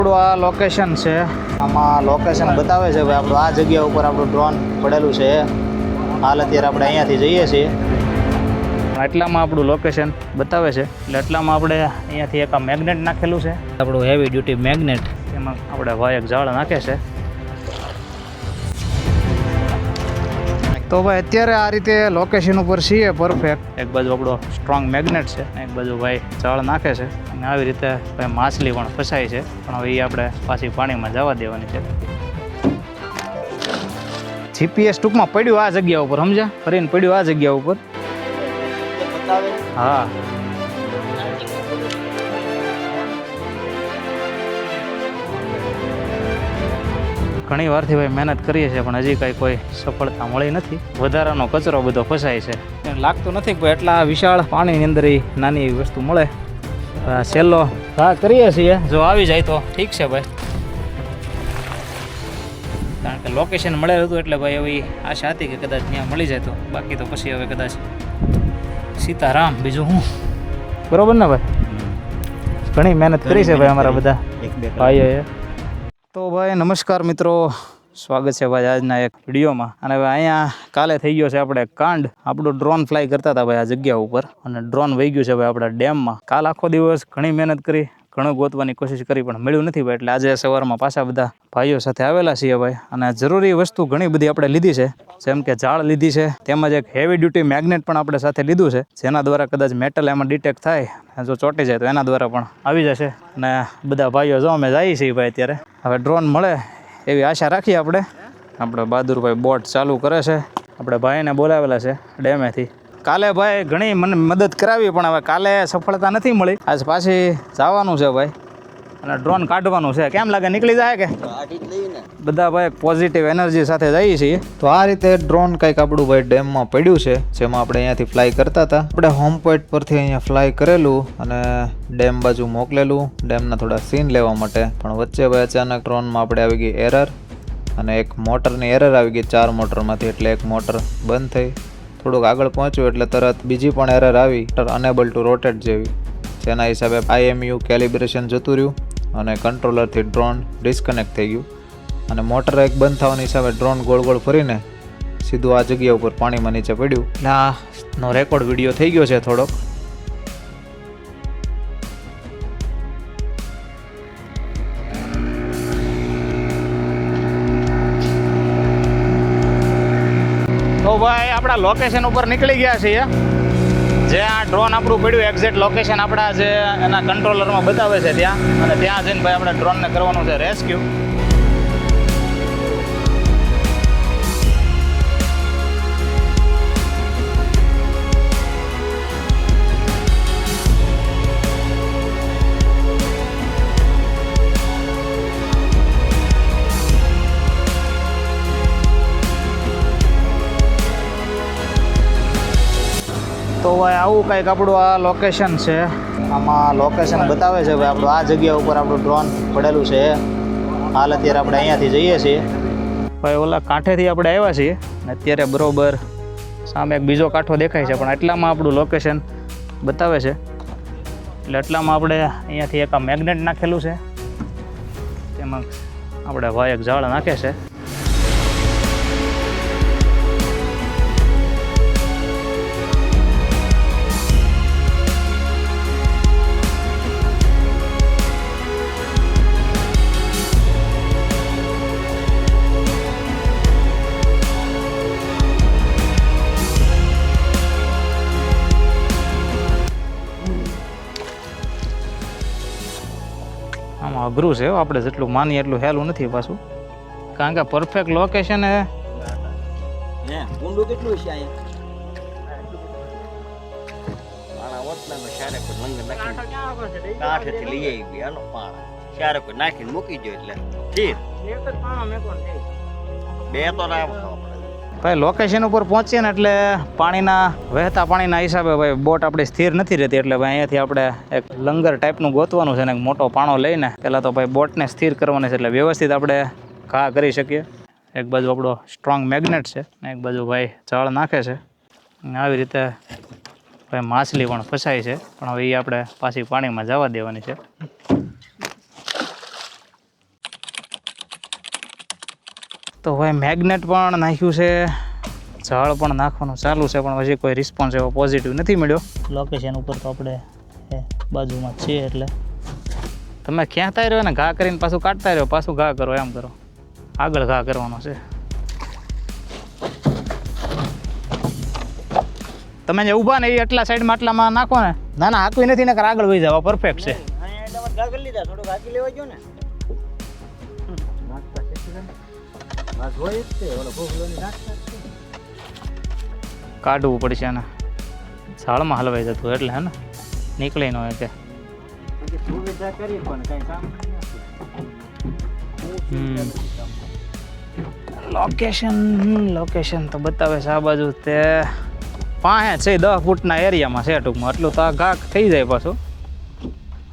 આપણું આ લોકેશન છે, આમાં લોકેશન બતાવે છે ભાઈ આપણું આ જગ્યા ઉપર આપણું ડ્રોન પડેલું છે. હાલ અત્યારે આપણે અહીંયાથી જઈએ છીએ, એટલામાં આપણું લોકેશન બતાવે છે. એટલે એટલામાં આપણે અહીંયાથી એક આ મેગ્નેટ નાખેલું છે, આપણું હેવી ડ્યુટી મેગ્નેટ. એમાં આપણે ભાઈ એક જાળ નાખે છે. તો ભાઈ અત્યારે આ રીતે લોકેશન ઉપર છીએ પરફેક્ટ. એક બાજુ આપણો સ્ટ્રોંગ મેગ્નેટ છે, એક બાજુ ભાઈ જાળ નાખે છે. અને આવી રીતે ભાઈ માછલી પણ ફસાય છે, પણ હવે એ આપણે પાછી પાણીમાં જવા દેવાની છે. જીપીએસ ટૂંકમાં પડ્યું આ જગ્યા ઉપર, સમજ્યા? ફરીને પડ્યું આ જગ્યા ઉપર. હા, ઘણી વારથી ભાઈ મહેનત કરીએ છીએ, પણ હજી કાંઈ કોઈ સફળતા મળી નથી. વધારાનો કચરો બધો ફસાય છે, લાગતું નથી કે એટલા વિશાળ પાણીની અંદર એ નાની એવી વસ્તુ મળે. છેલ્લો હા કરીએ છીએ, જો આવી જાય તો ઠીક છે ભાઈ, કારણ કે લોકેશન મળેલું હતું એટલે ભાઈ એવી આશા હતી કે કદાચ ત્યાં મળી જાય તો. બાકી તો પછી હવે કદાચ સીતારામ, બીજું હું. બરોબર ને ભાઈ? ઘણી મહેનત કરી છે ભાઈ અમારા બધા ભાઈઓએ. તો ભાઈ નમસ્કાર મિત્રો, સ્વાગત છે ભાઈ આજના એક વિડીયોમાં. અને હવે અહીંયા કાલે થઈ ગયો છે આપણે કાંડ. આપણું ડ્રોન ફ્લાય કરતા હતા ભાઈ આ જગ્યા ઉપર, અને ડ્રોન વહી ગયું છે ભાઈ આપણા ડેમમાં. કાલ આખો દિવસ ઘણી મહેનત કરી, ઘણું ગોતવાની કોશિશ કરી, પણ મળ્યું નથી ભાઈ. એટલે આજે સવારમાં પાછા બધા ભાઈઓ સાથે આવેલા છીએ ભાઈ. અને જરૂરી વસ્તુ ઘણી બધી આપણે લીધી છે, જેમ કે જાળ લીધી છે, તેમજ એક હેવી ડ્યુટી મેગ્નેટ પણ આપણે સાથે લીધું છે, જેના દ્વારા કદાચ મેટલ એમાં ડિટેક્ટ થાય, જો ચોંટી જાય તો એના દ્વારા પણ આવી જશે. અને બધા ભાઈઓ જો અમે જઈએ છીએ ભાઈ અત્યારે. હવે ડ્રોન મળે એવી આશા રાખીએ આપણે. આપણે બહાદુરભાઈ બોટ ચાલુ કરે છે, આપણે ભાઈને બોલાવેલા છે ડેમેથી. કાલે ભાઈ ઘણી મને મદદ કરાવી, પણ હવે કાલે સફળતા નથી મળી. આજ પાછી જવાનું છે ભાઈ, અને ડ્રોન કાઢવાનું છે. કેમ લાગે, નીકળી જાય કે? બધા ભાઈ પોઝિટિવ એનર્જી સાથે જઈએ છીએ. તો આ રીતે ડ્રોન કંઈક આપણું ભાઈ ડેમમાં પડ્યું છે, જેમાં આપણે અહીંયાથી ફ્લાય કરતા હતા. આપણે હોમ પોઈન્ટ પરથી અહીંયા ફ્લાય કરેલું અને ડેમ બાજુ મોકલેલું, ડેમના થોડા સીન લેવા માટે. પણ વચ્ચે ભાઈ અચાનક ડ્રોનમાં આપણે આવી ગઈ એરર, અને એક મોટરની એરર આવી ગઈ 4 મોટરમાંથી. એટલે એક મોટર બંધ થઈ. થોડુંક આગળ પહોંચ્યું એટલે તરત બીજી પણ એરર આવી, અનેબલ ટુ રોટેટ જેવી. જેના હિસાબે IMU કેલિબ્રેશન જતું રહ્યું અને કંટ્રોલરથી ડ્રોન ડિસ્કનેક્ટ થઈ ગયું. અને મોટર એક બંધ થવાના હિસાબે ડ્રોન ગોળ ગોળ ફરીને સીધું આ જગ્યા ઉપર પાણીમાં નીચે પડ્યું. એટલે આનો રેકોર્ડ વિડીયો થઈ ગયો છે થોડોક. તો ભાઈ આપણા લોકેશન ઉપર નીકળી ગયા છીએ, જે આ ડ્રોન આપણું પડ્યું એક્ઝેક્ટ લોકેશન આપણા જે એના કંટ્રોલરમાં બતાવે છે ત્યાં. અને ત્યાં જઈને ભાઈ આપણે ડ્રોનને કરવાનું છે રેસ્ક્યુ. તો ભાઈ આવું કંઈક આપણું આ લોકેશન છે, આમાં લોકેશન બતાવે છે ભાઈ આપણું આ જગ્યા ઉપર આપણું ડ્રોન પડેલું છે. હાલ અત્યારે આપણે અહીંયાથી જઈએ છીએ ભાઈ, ઓલા કાંઠેથી આપણે આવ્યા છીએ, અને અત્યારે બરોબર સામે એક બીજો કાંઠો દેખાય છે, પણ એટલામાં આપણું લોકેશન બતાવે છે. એટલે એટલામાં આપણે અહીંયાથી એક આ મેગ્નેટ નાખેલું છે, તેમાં આપણે ભાઈ એક જાળ નાખે છે. આમાં અઘરું છે, આપણે જેટલું માનીએ એટલું હેલું નથી પાછું, કારણ કે પરફેક્ટ લોકેશન હે. ઊંડું કેટલું છે ભાઈ? લોકેશન ઉપર પહોંચીએ ને એટલે પાણીના વહેતા પાણીના હિસાબે ભાઈ બોટ આપણી સ્થિર નથી રહેતી. એટલે ભાઈ અહીંયાથી આપણે એક લંગર ટાઈપનું ગોતવાનું છે, ને એક મોટો પાણો લઈને પહેલાં તો ભાઈ બોટને સ્થિર કરવાની છે, એટલે વ્યવસ્થિત આપણે ઘા કરી શકીએ. એક બાજુ આપણો સ્ટ્રોંગ મેગ્નેટ છે, ને એક બાજુ ભાઈ જાળ નાખે છે. અને આવી રીતે ભાઈ માછલી પણ ફસાય છે, પણ હવે એ આપણે પાછી પાણીમાં જવા દેવાની છે. તો ભાઈ મેગ્નેટ પણ નાખ્યું છે, ઝાડ પણ નાખવાનું ચાલુ છે, પણ હજી કોઈ રિસ્પોન્સ એવો પોઝિટિવ નથી મળ્યો. લોકેશન ઉપર તો આપણે બાજુમાં છીએ, એટલે તમે ક્યાંતા રહ્યો ને ઘા કરીને પાછું કાઢતા રહ્યો, પાછું ઘા કરો, એમ કરો, આગળ ઘા કરવાનો છે. તમે જે ઊભા ને એ એટલા સાઈડમાં આટલામાં નાખો ને, ના ના હાકવી નથી ને આગળ વહી જાવ, પરફેક્ટ છે. કાઢવું પડશે ને, ઝાડમાં હલવાઈ જતું એટલે હે ને, નીકળી ન હોય કે લોકેશન તો બતાવે છે આ બાજુ, તે 5-10 ફૂટના એરિયામાં છે ટૂંકમાં. એટલું તો આ ઘા થઈ જાય પાછું.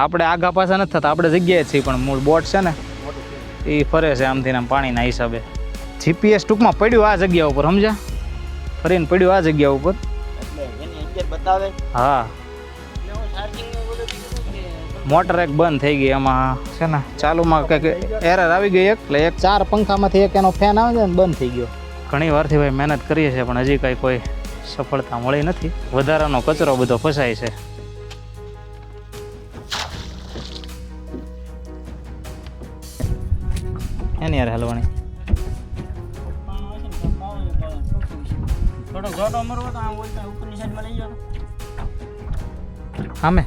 આપણે આગા પાછા નથી થતા, આપણે જગ્યાએ જ છીએ, પણ મૂળ બોટ છે ને એ ફરે છે આમથી આમ પાણીના હિસાબે. જીપીએસ ટૂંકમાં પડ્યું આ જગ્યા ઉપર, સમજ્યા? ફરીને પડ્યું આ જગ્યા ઉપર. હા, મોટર એક બંધ થઈ ગઈ, એમાં છે ને ચાલુમાં કંઈક એરર આવી ગઈ, એટલે 4 પંખામાંથી એક એનો ફેન આવે છે ને બંધ થઈ ગયો. ઘણી વારથી ભાઈ મહેનત કરીએ છીએ, પણ હજી કંઈ કોઈ સફળતા મળી નથી. વધારાનો કચરો બધો ફસાય છે. એની યાર હલવાણી આમે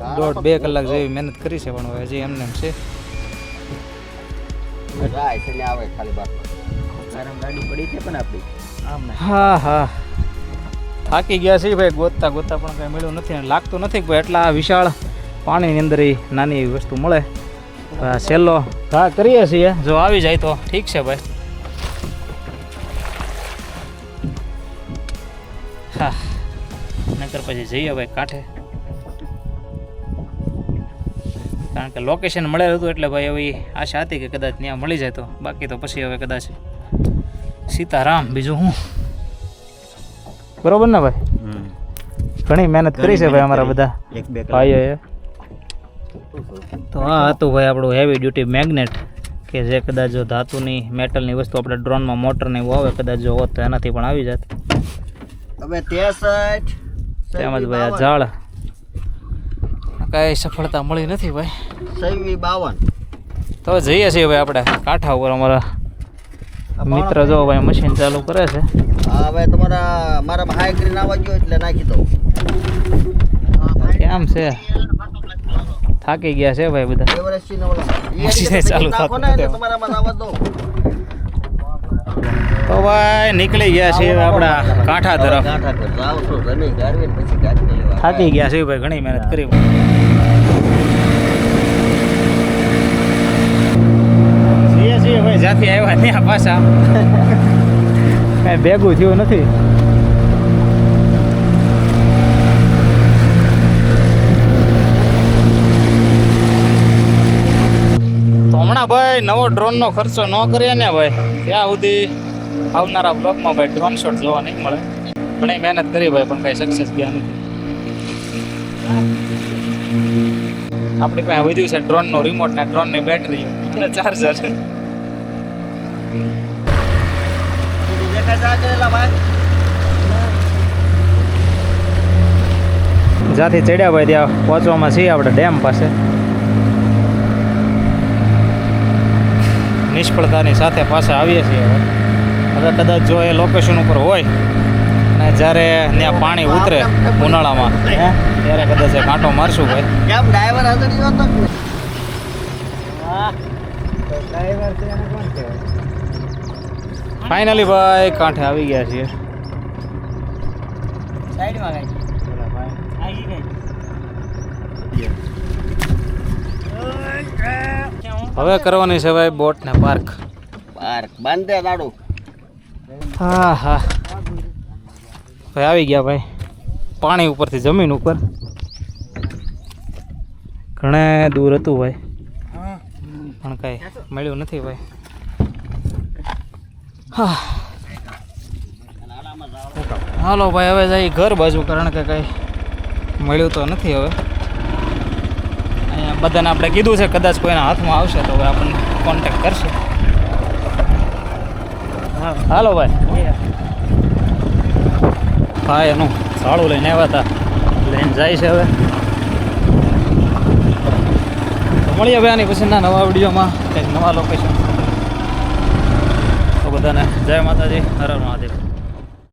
1.5-2 કલાક જેવી મહેનત કરી છે, પણ હવે હજી એમને એમ છે. હા હા, થાકી ગયા છે ભાઈ, ગોતતા ગોતતા પણ કંઈ મળ્યું નથી, અને લાગતું નથી કે એટલા વિશાળ પાણીની અંદર એ નાની એવી વસ્તુ મળે. છેલ્લો ઘા કરીએ છીએ, જો આવી જાય તો ઠીક છે ભાઈ. હા, નકર પછી જઈએ ભાઈ કાંઠે, કારણ કે લોકેશન મળેલું હતું, એટલે ભાઈ એવી આશા હતી કે કદાચ ત્યાં મળી જાય તો. બાકી તો પછી હવે કદાચ સીતારામ, બીજું હું. બરોબર ને ભાઈ? ઘણી મહેનત કરી છે ભાઈ અમારા બધા ભાઈઓએ. તો આ હતું ભાઈ આપણું હેવી ડ્યુટી મેગ્નેટ, કે જે કદાચ જો ધાતુની મેટલની વસ્તુ આપણે ડ્રોનમાં મોટરને એવું આવે કદાચ જો હોત તો એનાથી પણ આવી જાત. તેમજ ભાઈ આ ઝાડ કાંઈ સફળતા મળી નથી ભાઈ. 52 તો જઈએ છીએ ભાઈ આપણે કાંઠા ઉપર. અમારા મિત્ર જો ભાઈ મશીન ચાલુ કરે છે. હવે તમારા મારા હાઈ ગ્રીન આવવા ગયો એટલે નાખી દો. કેમ છે? થાકી ગયા છે ભાઈ બધા. મશીન ચાલુ થતું તો ભાઈ નીકળી ગયા છે આપણા કાંઠા તરફ. થાકી ગયા છે ભાઈ, ઘણી મહેનત કરી. ભાઈ જ્યાંથી આવ્યા ત્યાં પાછા કાંઈ ભેગું થયું નથી. તો હમણાં ભાઈ નવો ડ્રોનનો ખર્ચો ન કરીએ ને ભાઈ, ત્યાં સુધી આવનારા બ્લોકમાં ભાઈ ડ્રોન શોટ જોવા નહીં મળે. ઘણી મહેનત કરી ભાઈ, પણ કાંઈ સક્સેસ ગયા નથી. આપણી પાસે વધ્યું છે ડ્રોનનો રિમોટ ને ડ્રોનની બેટરી અને ચાર્જર. જ્યાંથી ચડ્યા ભાઈ ત્યાં પહોંચવામાં છીએ આપણે ડેમ પાસે. નિષ્ફળતાની સાથે પાછા આવીએ છીએ હવે કદાચ જો એ લોકેશન ઉપર હોય અને જ્યારે ત્યાં પાણી ઉતરે ઉનાળામાં ત્યારે કદાચ એ કાંટો મારશું ભાઈ. કેમ ડ્રાઈવર હતો? ફાઇનલી ભાઈ કાંઠે આવી ગયા છીએ. હવે કરવાની છે ભાઈ બોટ ને પાર્ક. બાંધે દાડું. હા હા ભાઈ આવી ગયા ભાઈ પાણી ઉપરથી જમીન ઉપર. ઘણે દૂર હતું ભાઈ, પણ કાંઈ મળ્યું નથી ભાઈ. હા હાલો ભાઈ હવે જઈ ઘર બાજુ, કારણ કે કાંઈ મળ્યું તો નથી. હવે અહીંયા બધાને આપણે કીધું છે કદાચ કોઈના હાથમાં આવશે તો હવે આપણને કોન્ટેક્ટ કરશે. હાલો ભાઈ. ભાઈ એનું સાળું લઈને આવ્યા હતા, લઈને જાય છે હવે. તો મળીએ હવે આની પછીના નવા વિડીયોમાં કંઈક નવા લોકેશન. તો બધાને જય માતાજી, હર હર મહાદેવ.